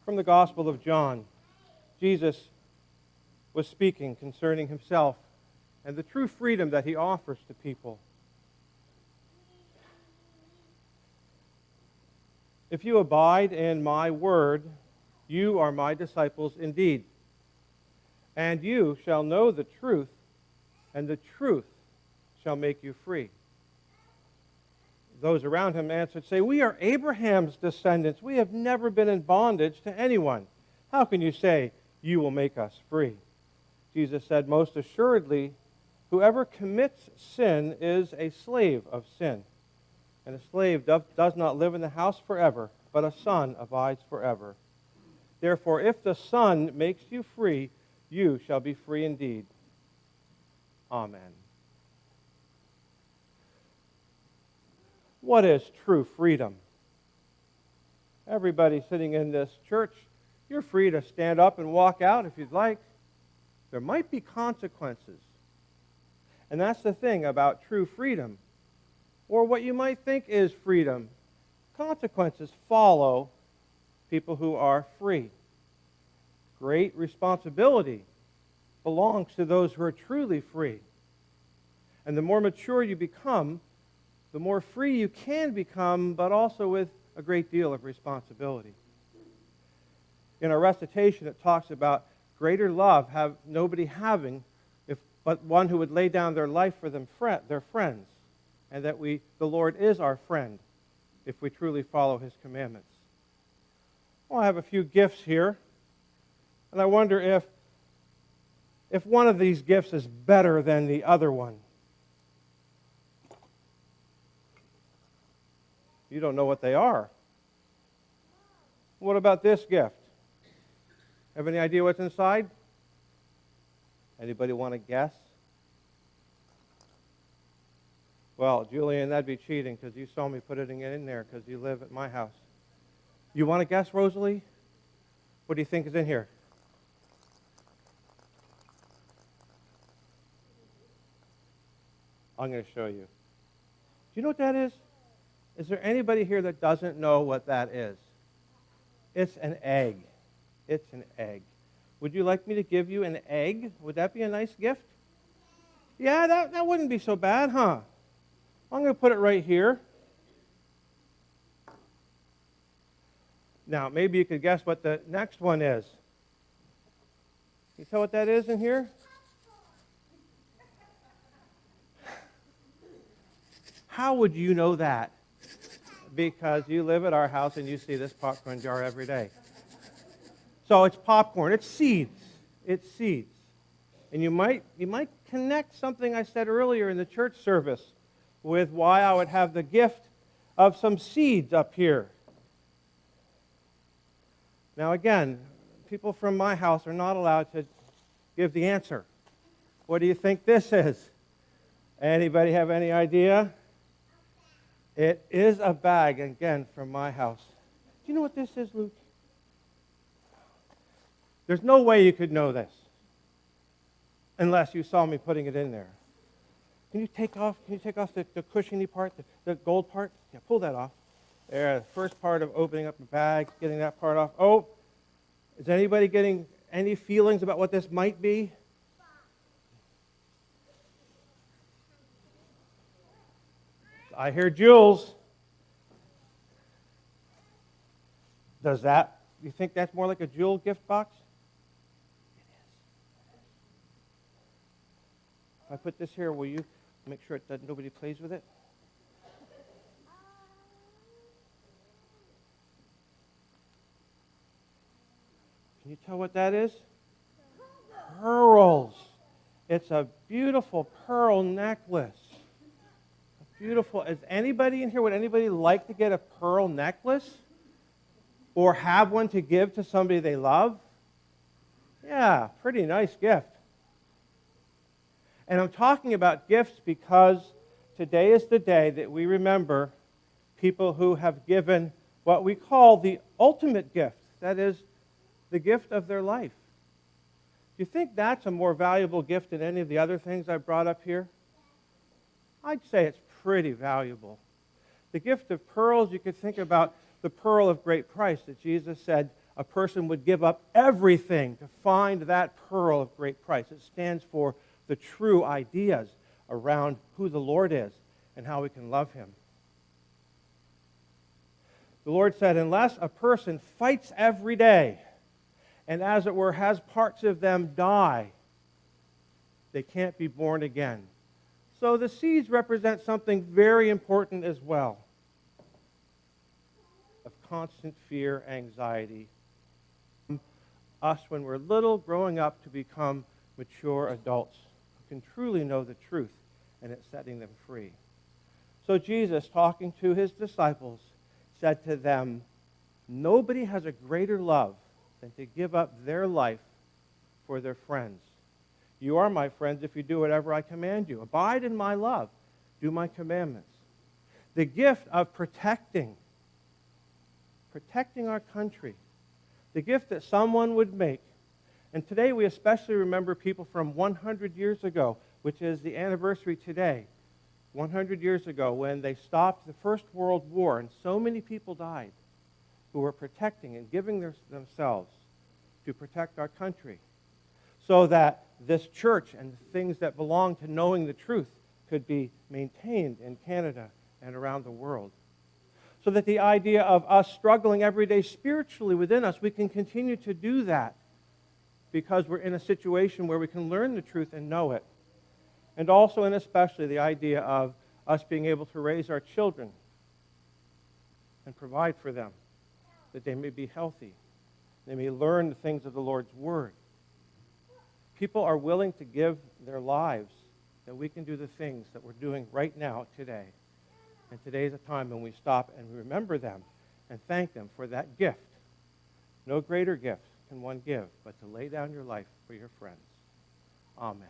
From the Gospel of John, Jesus was speaking concerning himself and the true freedom that he offers to people. If you abide in my word, you are my disciples indeed. And you shall know the truth, and the truth shall make you free. Those around him answered, say, we are Abraham's descendants. We have never been in bondage to anyone. How can you say, you will make us free? Jesus said, most assuredly, whoever commits sin is a slave of sin. And a slave does not live in the house forever, but a son abides forever. Therefore, if the Son makes you free, you shall be free indeed. Amen. What is true freedom? Everybody sitting in this church, you're free to stand up and walk out if you'd like. There might be consequences. And that's the thing about true freedom, or what you might think is freedom. Consequences follow people who are free. Great responsibility belongs to those who are truly free. And the more mature you become, the more free you can become, but also with a great deal of responsibility. In our recitation, it talks about greater love have nobody having, but one who would lay down their life for their friends, and that the Lord is our friend if we truly follow his commandments. Well, I have a few gifts here, and I wonder if one of these gifts is better than the other one. You don't know what they are. What about this gift? Have any idea what's inside? Anybody want to guess? Well, Julian, that'd be cheating because you saw me put it in there because you live at my house. You want to guess, Rosalie? What do you think is in here? I'm going to show you. Do you know what that is? Is there anybody here that doesn't know what that is? It's an egg. It's an egg. Would you like me to give you an egg? Would that be a nice gift? Yeah, that wouldn't be so bad, huh? I'm going to put it right here. Now, maybe you could guess what the next one is. Can you tell what that is in here? How would you know that? Because you live at our house and you see this popcorn jar every day. So it's popcorn. It's seeds. It's seeds. And you might connect something I said earlier in the church service with why I would have the gift of some seeds up here. Now again, people from my house are not allowed to give the answer. What do you think this is? Anybody have any idea? It is a bag, again, from my house. Do you know what this is, Luke? There's no way you could know this unless you saw me putting it in there. Can you take off the cushiony part, the gold part? Yeah, pull that off. There, the first part of opening up the bag, getting that part off. Oh, is anybody getting any feelings about what this might be? I hear Jules. You think that's more like a jewel gift box? It is. If I put this here, will you make sure that nobody plays with it? Can you tell what that is? Pearls. It's a beautiful pearl necklace. Beautiful. Is anybody in here, would anybody like to get a pearl necklace? Or have one to give to somebody they love? Yeah, pretty nice gift. And I'm talking about gifts because today is the day that we remember people who have given what we call the ultimate gift. That is, the gift of their life. Do you think that's a more valuable gift than any of the other things I brought up here? I'd say it's pretty valuable. The gift of pearls, you could think about the pearl of great price that Jesus said, a person would give up everything to find that pearl of great price. It stands for the true ideas around who the Lord is and how we can love him. The Lord said, unless a person fights every day and, as it were, has parts of them die, they can't be born again. So the seeds represent something very important as well, of constant fear, anxiety. Us, when we're little, growing up to become mature adults who can truly know the truth, and it's setting them free. So Jesus, talking to his disciples, said to them, nobody has a greater love than to give up their life for their friends. You are my friends if you do whatever I command you. Abide in my love. Do my commandments. The gift of protecting our country. The gift that someone would make. And today we especially remember people from 100 years ago, which is the anniversary today. 100 years ago when they stopped the First World War and so many people died who were protecting and giving themselves to protect our country so that this church and the things that belong to knowing the truth could be maintained in Canada and around the world. So that the idea of us struggling every day spiritually within us, we can continue to do that because we're in a situation where we can learn the truth and know it. And also and especially the idea of us being able to raise our children and provide for them, that they may be healthy, they may learn the things of the Lord's Word. People are willing to give their lives that we can do the things that we're doing right now today. And today is a time when we stop and we remember them and thank them for that gift. No greater gift can one give but to lay down your life for your friends. Amen.